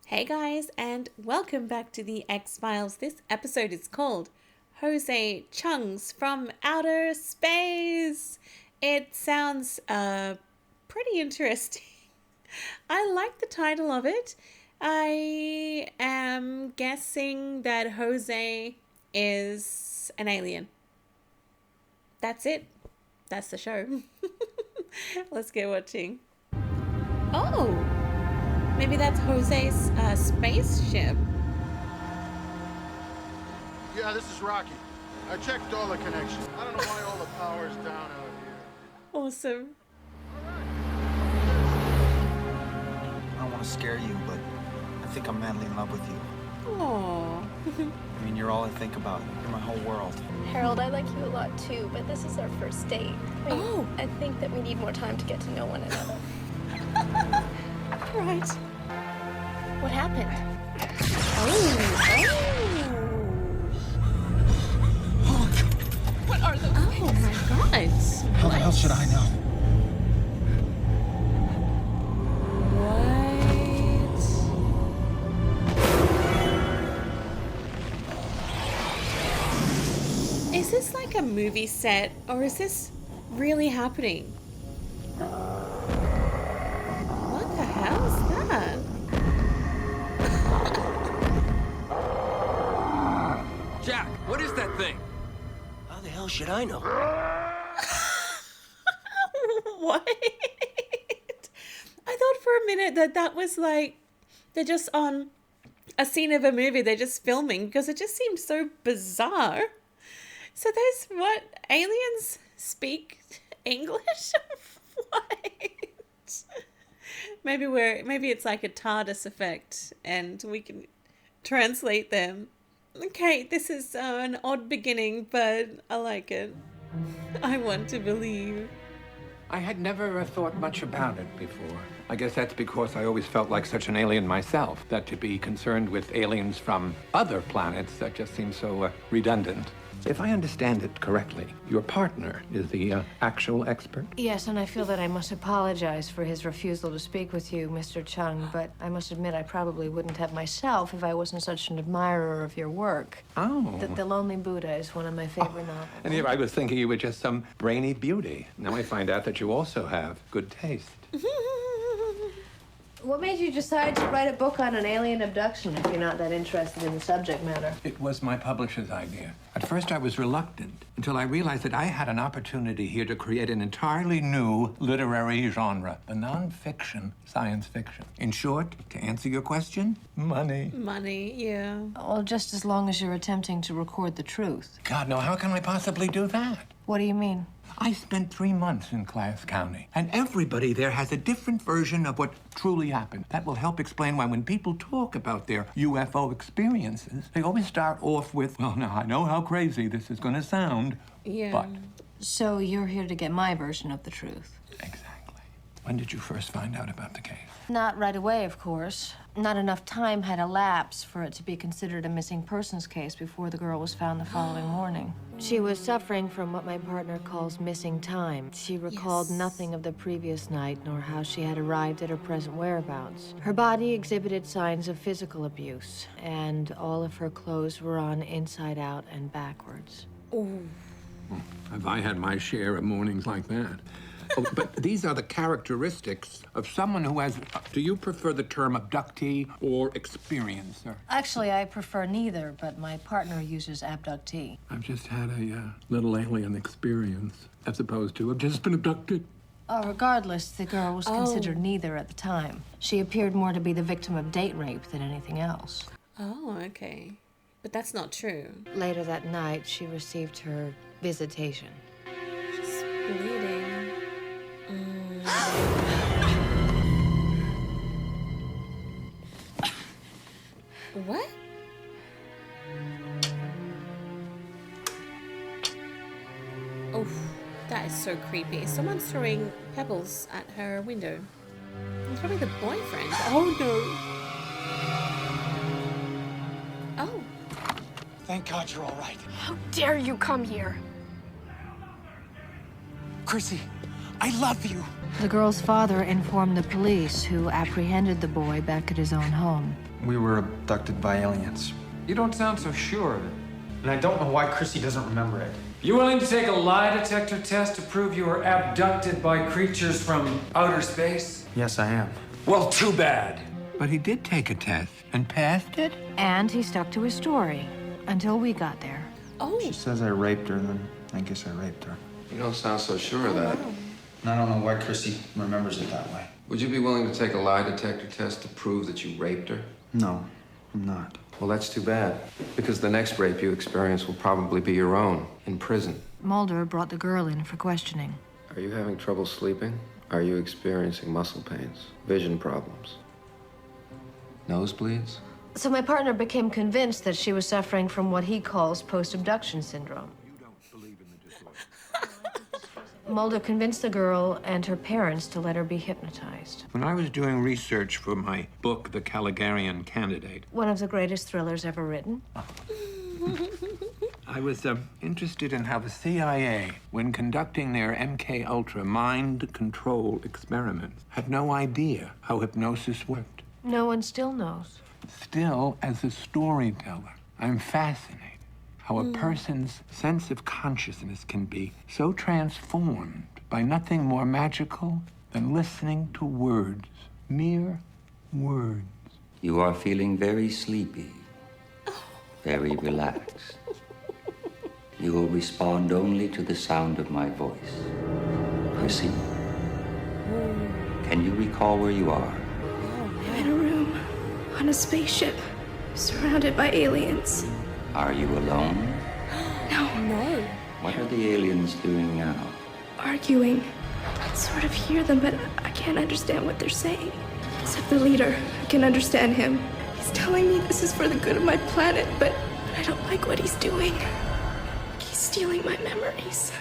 Hey guys, and welcome back to the X-Files. This episode is called Jose Chung's from Outer Space. It sounds pretty interesting. I like the title of it. I am guessing that Jose is an alien. That's it. That's the show. Let's get watching. Oh! Maybe that's Jose's spaceship. Yeah, this is Rocky. I checked all the connections. I don't know why all the power's down out here. Awesome. I don't want to scare you, but I think I'm madly in love with you. Aww. I mean, you're all I think about. You're my whole world. Harold, I like you a lot too, but this is our first date. I think that we need more time to get to know one another. Right. What happened? What are those things? Oh my god. How the hell should I know? What? Is this like a movie set or is this really happening? What the hell is that? Jack, what is that thing? How the hell should I know? What? I thought for a minute that was like they're just on a scene of a movie, they're just filming because it just seemed so bizarre. So there's what? Aliens speak English? What? Maybe it's like a TARDIS effect and we can translate them. Okay, this is an odd beginning, but I like it. I want to believe. I had never thought much about it before. I guess that's because I always felt like such an alien myself, that to be concerned with aliens from other planets, that just seems so redundant. If I understand it correctly, your partner is the actual expert? Yes, and I feel that I must apologize for his refusal to speak with you, Mr. Chung, but I must admit I probably wouldn't have myself if I wasn't such an admirer of your work. Oh. The Lonely Buddha is one of my favorite novels. And here I was thinking you were just some brainy beauty. Now I find out that you also have good taste. What made you decide to write a book on an alien abduction if you're not that interested in the subject matter? It was my publisher's idea. At first I was reluctant until I realized that I had an opportunity here to create an entirely new literary genre, the nonfiction science fiction. In short, to answer your question, money. Money, yeah. Well, just as long as you're attempting to record the truth. God, no, how can I possibly do that? What do you mean? I spent 3 months in Class County, and everybody there has a different version of what truly happened. That will help explain why when people talk about their UFO experiences, they always start off with, well, now, I know how crazy this is going to sound, Yeah. but... So you're here to get my version of the truth? Exactly. When did you first find out about the case? Not right away, of course. Not enough time had elapsed for it to be considered a missing persons case before the girl was found the following morning. She was suffering from what my partner calls missing time. She recalled Yes. nothing of the previous night, nor how she had arrived at her present whereabouts. Her body exhibited signs of physical abuse, and all of her clothes were on inside out and backwards. Have I had my share of mornings like that? Oh, but these are the characteristics of someone who has... Do you prefer the term abductee or experiencer? Actually, I prefer neither, but my partner uses abductee. I've just had a little alien experience, as opposed to I've just been abducted. Regardless, the girl was considered neither at the time. She appeared more to be the victim of date rape than anything else. Oh, okay. But that's not true. Later that night, she received her visitation. She's bleeding. What? Oh, that is so creepy. Someone's throwing pebbles at her window. It's probably the boyfriend. Oh no. Oh. Thank God you're all right. How dare you come here? Chrissy, I love you. The girl's father informed the police, who apprehended the boy back at his own home. We were abducted by aliens. You don't sound so sure of it. And I don't know why Chrissy doesn't remember it. You willing to take a lie detector test to prove you were abducted by creatures from outer space? Yes, I am. Well, too bad. But he did take a test and passed it. And he stuck to his story until we got there. Oh. She says I raped her, then I guess I raped her. You don't sound so sure of that. And I don't know why Chrissy remembers it that way. Would you be willing to take a lie detector test to prove that you raped her? No, I'm not. Well, that's too bad, because the next rape you experience will probably be your own, in prison. Mulder brought the girl in for questioning. Are you having trouble sleeping? Are you experiencing muscle pains, vision problems, nosebleeds? So my partner became convinced that she was suffering from what he calls post-abduction syndrome. Mulder convinced the girl and her parents to let her be hypnotized. When I was doing research for my book, The Caligarian Candidate, One of the greatest thrillers ever written. I was interested in how the CIA, when conducting their MK Ultra mind control experiments, had no idea how hypnosis worked. No one still knows. Still, as a storyteller, I'm fascinated how a person's sense of consciousness can be so transformed by nothing more magical than listening to words, mere words. You are feeling very sleepy, very relaxed. You will respond only to the sound of my voice. Chrissy, can you recall where you are? I'm in a room on a spaceship surrounded by aliens. Are you alone? No. What are the aliens doing now? Arguing. I sort of hear them, but I can't understand what they're saying. Except the leader. I can understand him. He's telling me this is for the good of my planet, but I don't like what he's doing. He's stealing my memories.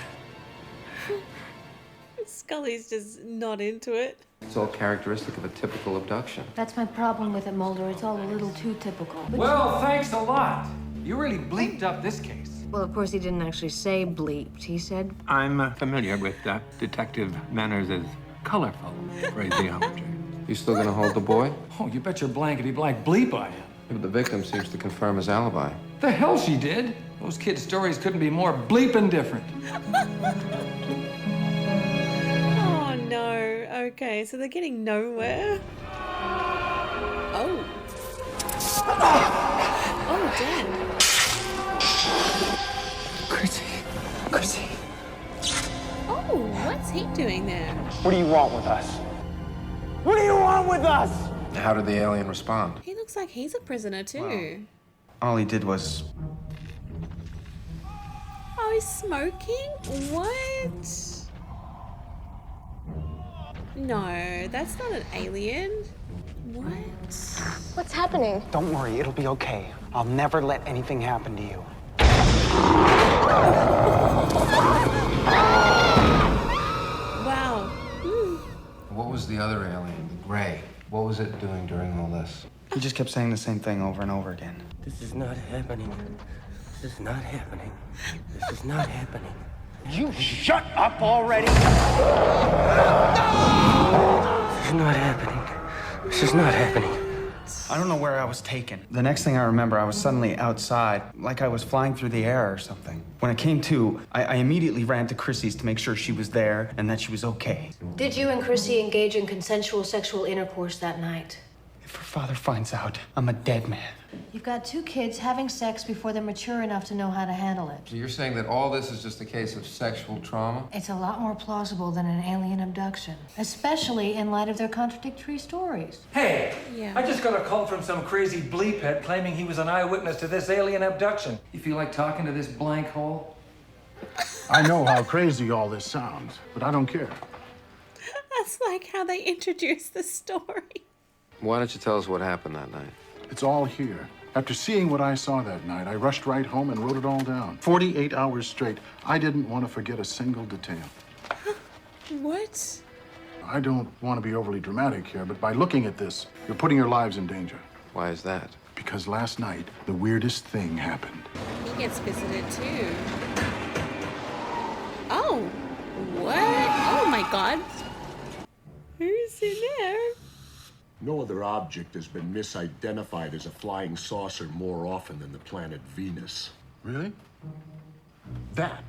Scully's just not into it. It's all characteristic of a typical abduction. That's my problem with it, Mulder. It's all a little too typical. Well, thanks a lot. You really bleeped up this case. Well, of course, he didn't actually say bleeped. He said, I'm familiar with Detective Manners' colorful phraseology. You still gonna hold the boy? Oh, you bet your blankety blank bleep I am. But the victim seems to confirm his alibi. The hell she did. Those kids' stories couldn't be more bleeping different. Oh no. Okay, so they're getting nowhere. Oh. Oh, damn. Chrissy. Oh, what's he doing there? What do you want with us? What do you want with us? How did the alien respond? He looks like he's a prisoner too. All he did was... Oh, he's smoking? What? No, that's not an alien. What? What's happening? Don't worry, it'll be okay. I'll never let anything happen to you. Wow. What was the other alien, the gray? What was it doing during all this? He just kept saying the same thing over and over again. This is not happening. This is not happening. This is not happening. You shut up already! This is not happening. This is not happening. I don't know where I was taken. The next thing I remember, I was suddenly outside, like I was flying through the air or something. When it came to, I immediately ran to Chrissy's to make sure she was there and that she was okay. did you and Chrissy engage in consensual sexual intercourse that night? If her father finds out, I'm a dead man. You've got two kids having sex before they're mature enough to know how to handle it. So you're saying that all this is just a case of sexual trauma? It's a lot more plausible than an alien abduction, especially in light of their contradictory stories. Hey, Yeah. I just got a call from some crazy bleephead claiming he was an eyewitness to this alien abduction. You feel like talking to this blank hole? I know how crazy all this sounds, but I don't care. That's like how they introduce the story. Why don't you tell us what happened that night? It's all here. After seeing what I saw that night, I rushed right home and wrote it all down. 48 hours straight. I didn't want to forget a single detail. What? I don't want to be overly dramatic here, but by looking at this, you're putting your lives in danger. Why is that? Because last night, the weirdest thing happened. He gets visited too. Oh, what? Oh my god. Who's in there? No other object has been misidentified as a flying saucer more often than the planet Venus. Really? That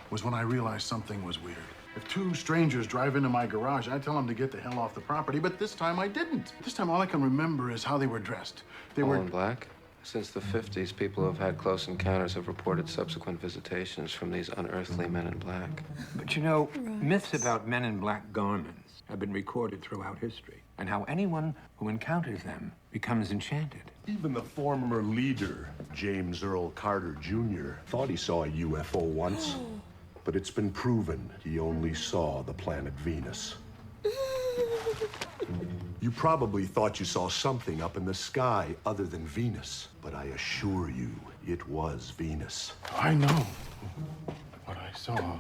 was when I realized something was weird. If two strangers drive into my garage, I tell them to get the hell off the property, but this time I didn't. This time all I can remember is how they were dressed. They All were in black? Since the 50s, people who have had close encounters have reported subsequent visitations from these unearthly men in black. But you know, myths about men in black garments have been recorded throughout history, and how anyone who encounters them becomes enchanted. Even the former leader, James Earl Carter Jr., thought he saw a UFO once. But it's been proven he only saw the planet Venus. You probably thought you saw something up in the sky other than Venus, but I assure you, it was Venus. I know what I saw.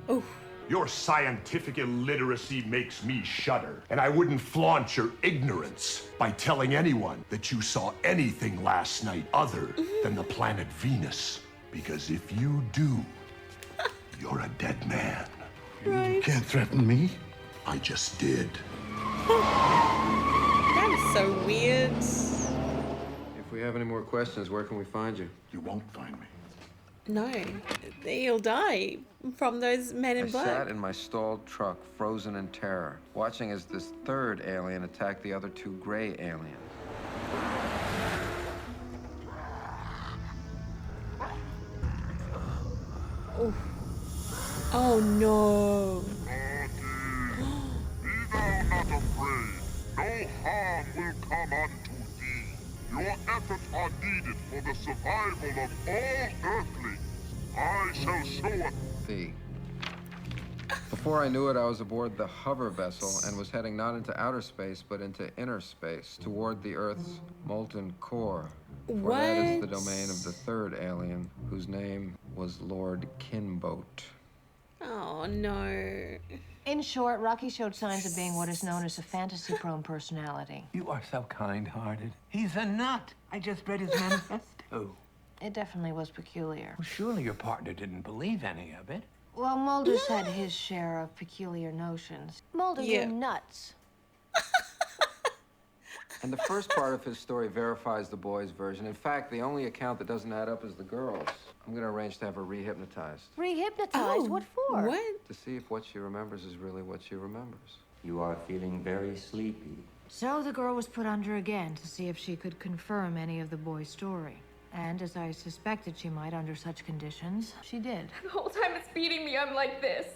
Oh. Your scientific illiteracy makes me shudder, and I wouldn't flaunt your ignorance by telling anyone that you saw anything last night other than the planet Venus. Because if you do, you're a dead man. Right. You can't threaten me. I just did. That is so weird. If we have any more questions, where can we find you? You won't find me. No, he'll die from those men in I black. sat in my stalled truck, frozen in terror, watching as this third alien attacked the other two gray aliens. Oh, oh no. Be thou not afraid. No harm will come unto thee. Your efforts are needed for the survival of all earthlings. I shall show it. Thee. Before I knew it, I was aboard the hover vessel and was heading not into outer space, but into inner space, toward the Earth's molten core. For that is the domain of the third alien, whose name was Lord Kinboat. Oh no. In short, Rocky showed signs of being what is known as a fantasy-prone personality. You are so kind-hearted. He's a nut. I just read his manifesto. It definitely was peculiar. Well, surely your partner didn't believe any of it. Well, Mulder's had his share of peculiar notions. Mulder, you're nuts. And the first part of his story verifies the boy's version. In fact, the only account that doesn't add up is the girl's. I'm gonna arrange to have her re-hypnotized. Re-hypnotized? What for? What? To see if what she remembers is really what she remembers. You are feeling very sleepy. So the girl was put under again to see if she could confirm any of the boy's story. And as I suspected she might under such conditions, she did. The whole time it's beating me, I'm like this.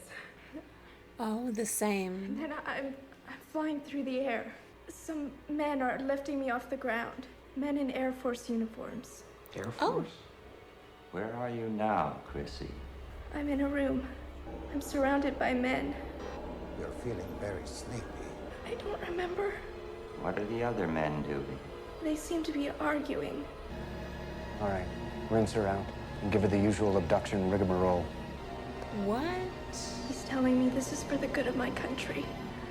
Oh, the same. And then I'm flying through the air. Some men are lifting me off the ground. Men in Air Force uniforms. Air Force? Oh. Where are you now, Chrissy? I'm in a room. I'm surrounded by men. You're feeling very sleepy. I don't remember. What are the other men doing? They seem to be arguing. All right, rinse her out and give her the usual abduction rigmarole. What? He's telling me this is for the good of my country.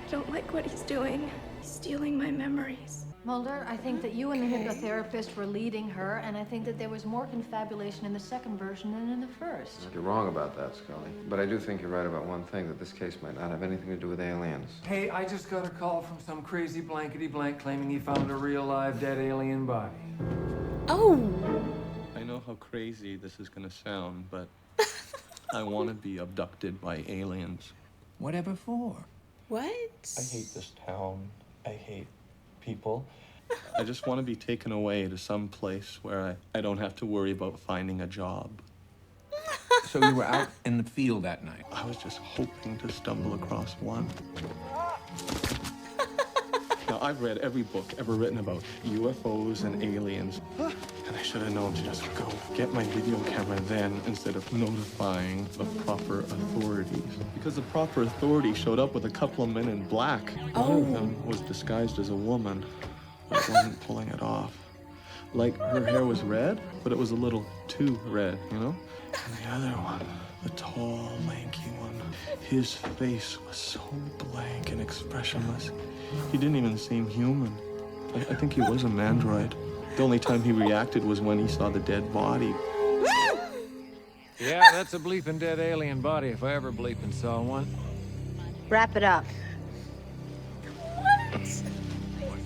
I don't like what he's doing. He's stealing my memories. Mulder, I think that you and the hypnotherapist were leading her, and I think that there was more confabulation in the second version than in the first. You're wrong about that, Scully. But I do think you're right about one thing, that this case might not have anything to do with aliens. Hey, I just got a call from some crazy blankety-blank claiming he found a real live dead alien body. Oh. I know how crazy this is gonna sound, but I want to be abducted by aliens. Whatever for? What? I hate this town. I hate people. I just want to be taken away to some place where I don't have to worry about finding a job. So you were out in the field that night? I was just hoping to stumble across one. Now, I've read every book ever written about UFOs and aliens. And I should have known to just go get my video camera then instead of notifying the proper authorities. Because the proper authority showed up with a couple of men in black. One of them was disguised as a woman, but wasn't pulling it off. Like, her hair was red, but it was a little too red, you know? And the other one, the tall, lanky one, his face was so blank and expressionless. He didn't even seem human. I think he was an android. The only time he reacted was when he saw the dead body. Yeah, that's a bleeping dead alien body if I ever bleeping saw one. Wrap it up. What? This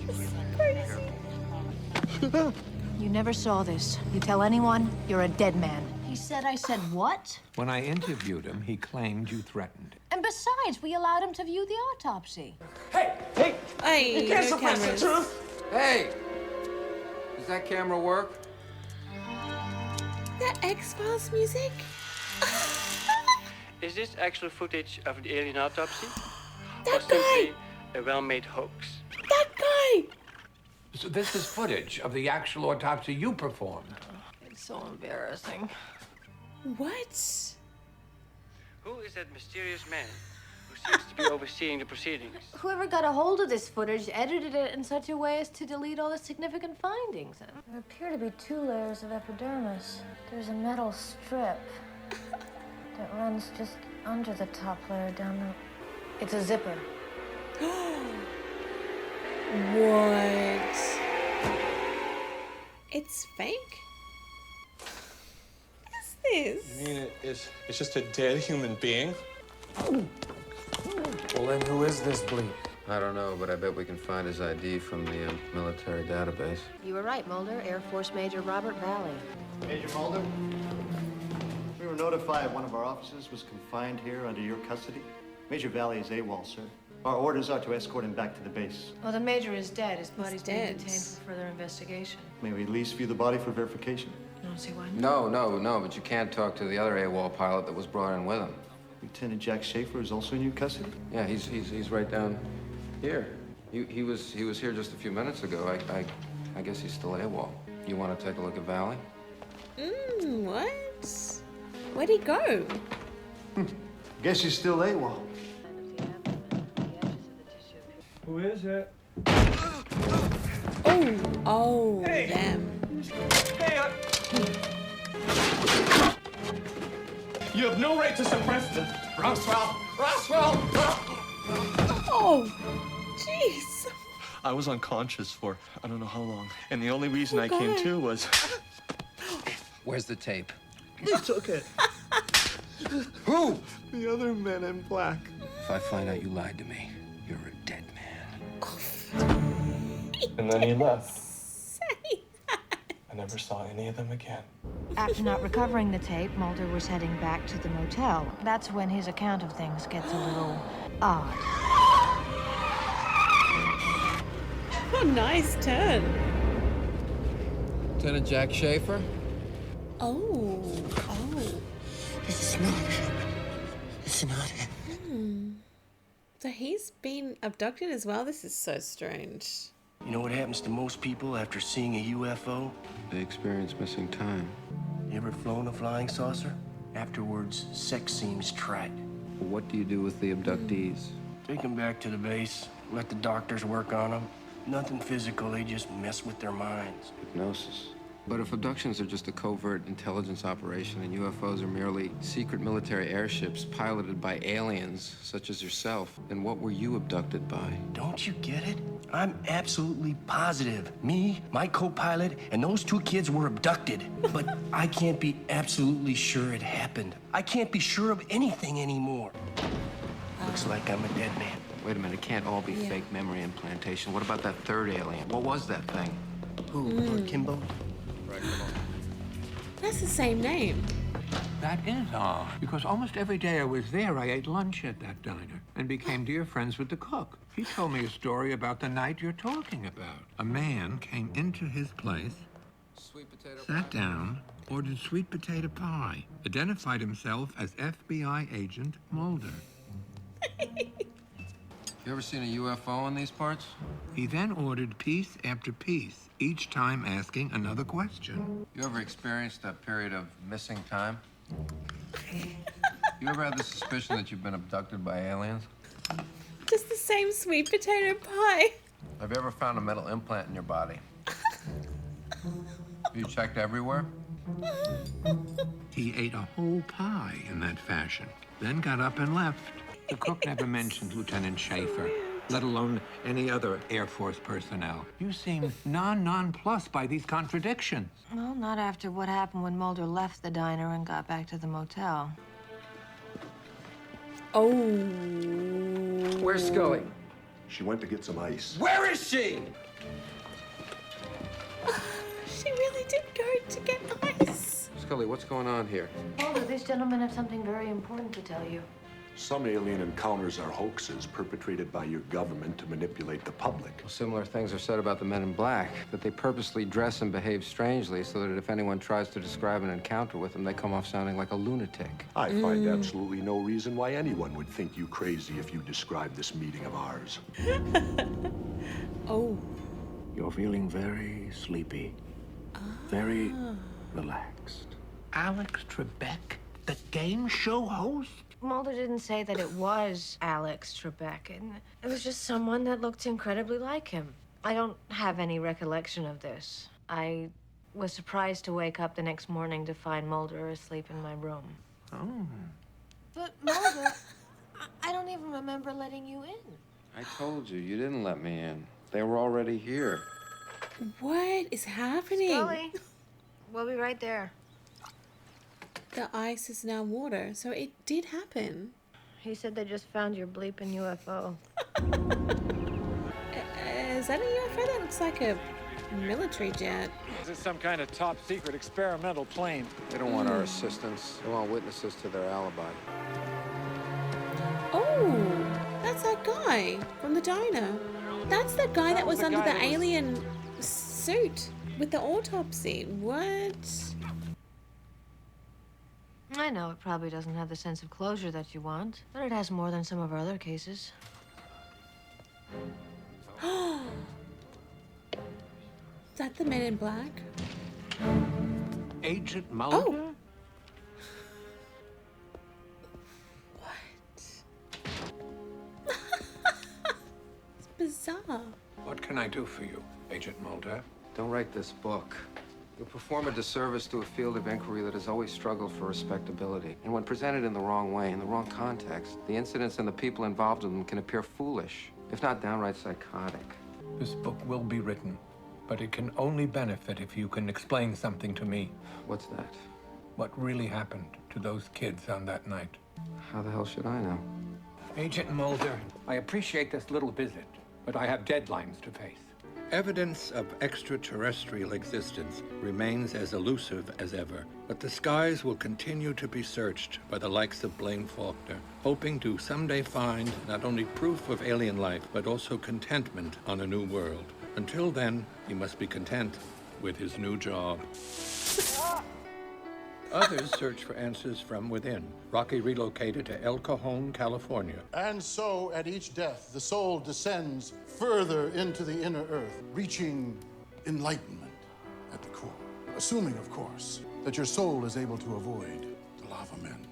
is crazy. You never saw this. You tell anyone, you're a dead man. He said I said what? When I interviewed him, he claimed you threatened. And besides, we allowed him to view the autopsy. Hey! Hey, You can't no suppress the cameras. truth! Hey! Does that camera work? That X-Files music? Is this actual footage of the alien autopsy? That or guy! simply a well-made hoax? That guy! So this is footage of the actual autopsy you performed. It's so embarrassing. What? Who is that mysterious man who seems to be overseeing the proceedings? Whoever got a hold of this footage edited it in such a way as to delete all the significant findings. There appear to be 2 layers of epidermis. There's a metal strip that runs just under the top layer down the... It's a zipper. What? It's fake? What is this? You mean it's just a dead human being? Well, then who is this bleep? I don't know, but I bet we can find his ID from the military database. You were right, Mulder. Air Force Major Robert Valley. Major Mulder, we were notified one of our officers was confined here under your custody. Major Valley is AWOL, sir. Our orders are to escort him back to the base. Well, the Major is dead. His body's being dead. detained for further investigation. May we at least view the body for verification? You don't see why? No, but you can't talk to the other AWOL pilot that was brought in with him. Lieutenant Jack Schaefer is also in your custody? Yeah, he's right down here. He was here just a few minutes ago. I guess he's still AWOL. You want to take a look at Valley? What? Where'd he go? Guess he's still AWOL. Who is it? Oh, Hey. damn. Hey, you have no right to suppress this. Roswell! Oh, jeez. I was unconscious for I don't know how long, and the only reason Oh, I came God. to was... Where's the tape? You took it. Who? The other men in black. If I find out you lied to me, you're a dead man. And then he left. I never saw any of them again. After not recovering the tape, Mulder was heading back to the motel. That's when his account of things gets a little odd. Oh, nice turn. Lieutenant Jack Schaefer? Oh. This is not happening. This is not happening. So he's been abducted as well? This is so strange. You know what happens to most people after seeing a UFO? They experience missing time. You ever flown a flying saucer? Afterwards, sex seems trite. What do you do with the abductees? Take them back to the base, let the doctors work on them. Nothing physical, they just mess with their minds. Hypnosis. But if abductions are just a covert intelligence operation and UFOs are merely secret military airships piloted by aliens such as yourself, then what were you abducted by? Don't you get it? I'm absolutely positive. Me, my co-pilot, and those 2 kids were abducted. But I can't be absolutely sure it happened. I can't be sure of anything anymore. Looks like I'm a dead man. Wait a minute, it can't all be fake memory implantation. What about that 3rd alien? What was that thing? Who, Lord Kimbo? Right, come on. That's the same name. That is odd, because almost every day I was there, I ate lunch at that diner and became dear friends with the cook. He told me a story about the night you're talking about. A man came into his place, Sweet potato sat down, ordered sweet potato pie, identified himself as FBI agent Mulder. You ever seen a UFO in these parts? He then ordered piece after piece, each time asking another question. You ever experienced that period of missing time? You ever had the suspicion that you've been abducted by aliens? Just the same sweet potato pie. Have you ever found a metal implant in your body? You checked everywhere? He ate a whole pie in that fashion, then got up and left. The cook never mentioned Lieutenant Schaefer. let alone any other Air Force personnel. You seem nonplussed by these contradictions. Well, not after what happened when Mulder left the diner and got back to the motel. Oh. Where's Scully? She went to get some ice. Where is she? She really did go to get ice. Scully, what's going on here? Mulder, these gentlemen have something very important to tell you. Some alien encounters are hoaxes perpetrated by your government to manipulate the public. Well, similar things are said about the Men in Black, that they purposely dress and behave strangely so that if anyone tries to describe an encounter with them, they come off sounding like a lunatic. I find absolutely no reason why anyone would think you crazy if you describe this meeting of ours. Oh. You're feeling very sleepy. Very relaxed. Alex Trebek, the game show host? Mulder didn't say that it was Alex Trebek. It was just someone that looked incredibly like him. I don't have any recollection of this. I was surprised to wake up the next morning to find Mulder asleep in my room. Oh. But Mulder, I don't even remember letting you in. I told you, you didn't let me in. They were already here. What is happening? Scully, we'll be right there. The ice is now water, so it did happen. He said they just found your bleeping UFO. Is that a UFO? That looks like a military jet. This is some kind of top secret experimental plane. They don't want our assistance. They want witnesses to their alibi. Oh, that's that guy from the diner. That's the guy that was under the alien suit with the autopsy. What? I know it probably doesn't have the sense of closure that you want, but it has more than some of our other cases. Is that the Men in Black? Agent Mulder? Oh. What? It's bizarre. What can I do for you, Agent Mulder? Don't write this book. You'll perform a disservice to a field of inquiry that has always struggled for respectability. And when presented in the wrong way, in the wrong context, the incidents and the people involved in them can appear foolish, if not downright psychotic. This book will be written, but it can only benefit if you can explain something to me. What's that? What really happened to those kids on that night? How the hell should I know? Agent Mulder, I appreciate this little visit, but I have deadlines to face. Evidence of extraterrestrial existence remains as elusive as ever, but the skies will continue to be searched by the likes of Blaine Faulkner, hoping to someday find not only proof of alien life, but also contentment on a new world. Until then, he must be content with his new job. Others search for answers from within. Rocky relocated to El Cajon, California. And so, at each death, the soul descends further into the inner earth, reaching enlightenment at the core. Assuming, of course, that your soul is able to avoid the lava men.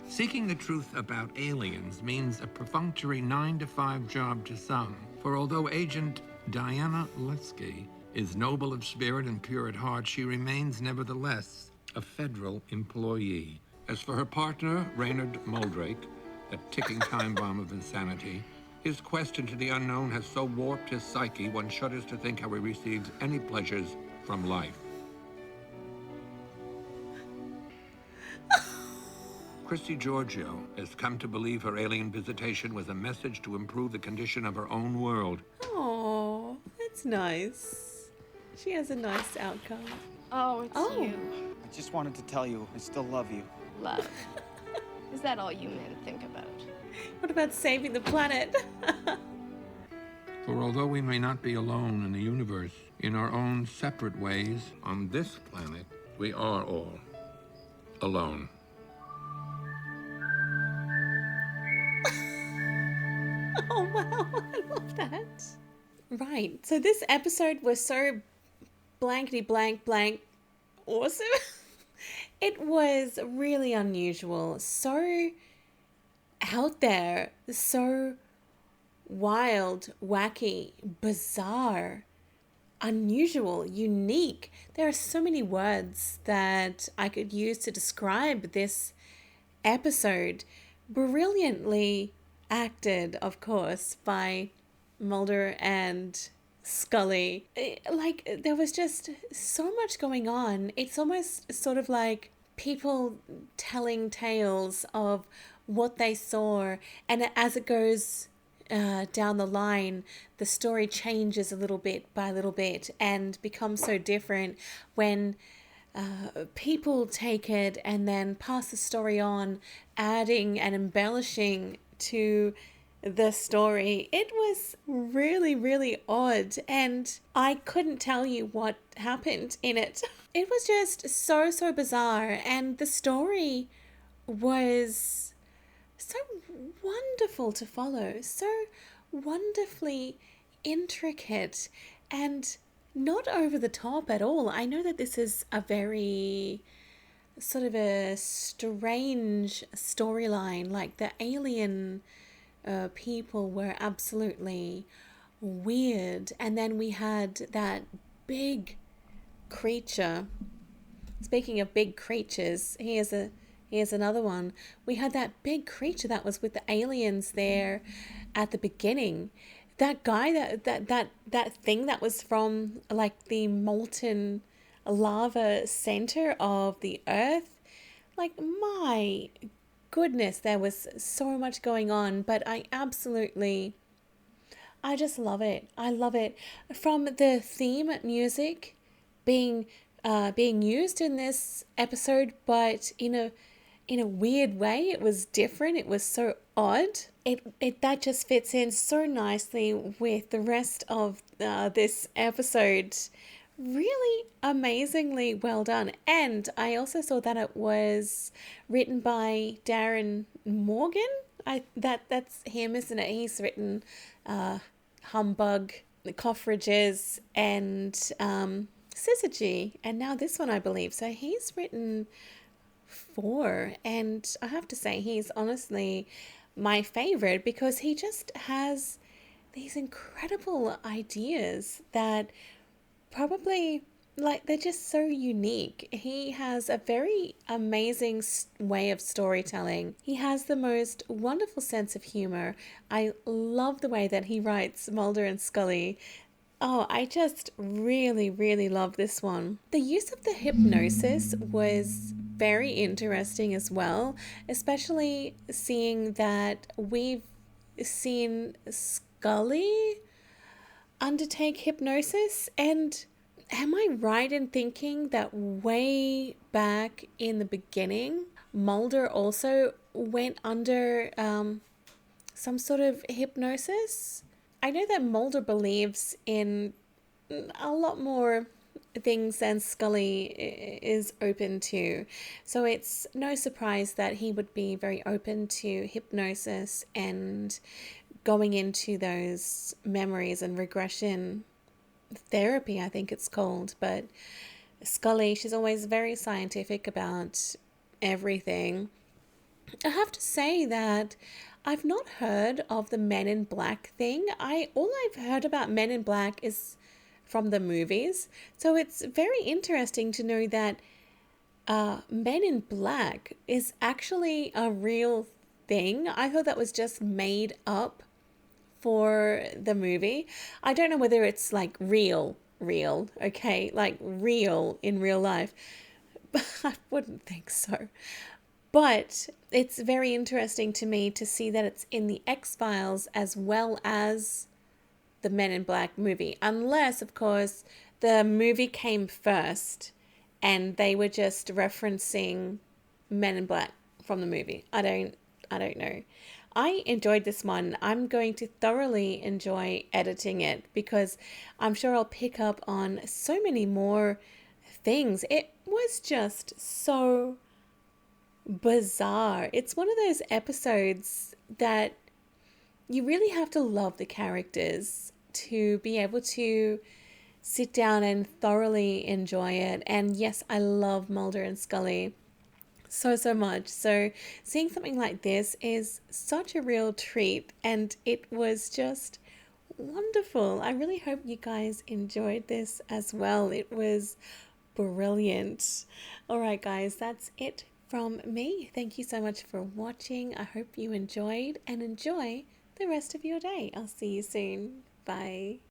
Seeking the truth about aliens means a perfunctory 9-to-5 job to some. For although Agent Diana Letsky is noble of spirit and pure at heart, she remains nevertheless a federal employee. As for her partner, Raynard Moldrake, that ticking time bomb of insanity, his quest into the unknown has so warped his psyche, one shudders to think how he receives any pleasures from life. Christy Giorgio has come to believe her alien visitation was a message to improve the condition of her own world. Oh, that's nice. She has a nice outcome. Oh, it's you. I just wanted to tell you, I still love you. Love. Is that all you men think about? What about saving the planet? For although we may not be alone in the universe, in our own separate ways, on this planet, we are all alone. Oh, wow. I love that. Right. So this episode was so blankety blank blank awesome. It was really unusual. So out there. So wild, wacky, bizarre, unusual, unique. There are so many words that I could use to describe this episode. Brilliantly acted, of course, by Mulder and Scully. Like, there was just so much going on. It's almost sort of like people telling tales of what they saw, and as it goes down the line, the story changes a little bit by little bit and becomes so different when people take it and then pass the story on, adding and embellishing to the story. It was really, really odd, and I couldn't tell you what happened in it. It was just so, so bizarre, and the story was so wonderful to follow, so wonderfully intricate and not over the top at all. I know that this is a very sort of a strange storyline, like the alien people were absolutely weird, and then we had that big creature. Speaking of big creatures, here's another one. We had that big creature that was with the aliens there at the beginning. That guy, that thing that was from like the molten lava center of the earth. Like, my goodness, there was so much going on, but I just love it. I love it. From the theme music being used in this episode, but in a weird way. It was different. It was so odd. It that just fits in so nicely with the rest of this episode. Really amazingly well done. And I also saw that it was written by Darren Morgan. That's him, isn't it? He's written Humbug, The Coffridges, and Syzygy, and now this one, I believe. So he's written 4, and I have to say he's honestly my favorite because he just has these incredible ideas that probably, like, they're just so unique. He has a very amazing way of storytelling. He has the most wonderful sense of humor. I love the way that he writes Mulder and Scully. Oh, I just really, really love this one. The use of the hypnosis was very interesting as well, especially seeing that we've seen Scully undertake hypnosis. And am I right in thinking that way back in the beginning, Mulder also went under some sort of hypnosis? I know that Mulder believes in a lot more things than Scully is open to. So it's no surprise that he would be very open to hypnosis and going into those memories and regression therapy, I think it's called. But Scully, she's always very scientific about everything. I have to say that I've not heard of the Men in Black thing. All I've heard about Men in Black is from the movies. So it's very interesting to know that Men in Black is actually a real thing. I thought that was just made up for the movie. I don't know whether it's like real, okay? Like real in real life. I wouldn't think so. But it's very interesting to me to see that it's in the X-Files as well as the Men in Black movie. Unless, of course, the movie came first and they were just referencing Men in Black from the movie. I don't know. I enjoyed this one. I'm going to thoroughly enjoy editing it because I'm sure I'll pick up on so many more things. It was just so bizarre. It's one of those episodes that you really have to love the characters to be able to sit down and thoroughly enjoy it. And yes, I love Mulder and Scully so much. So seeing something like this is such a real treat, and it was just wonderful. I really hope you guys enjoyed this as well. It was brilliant. All right, guys, that's it From me, thank you so much for watching. I hope you enjoyed and enjoy the rest of your day. I'll see you soon. Bye.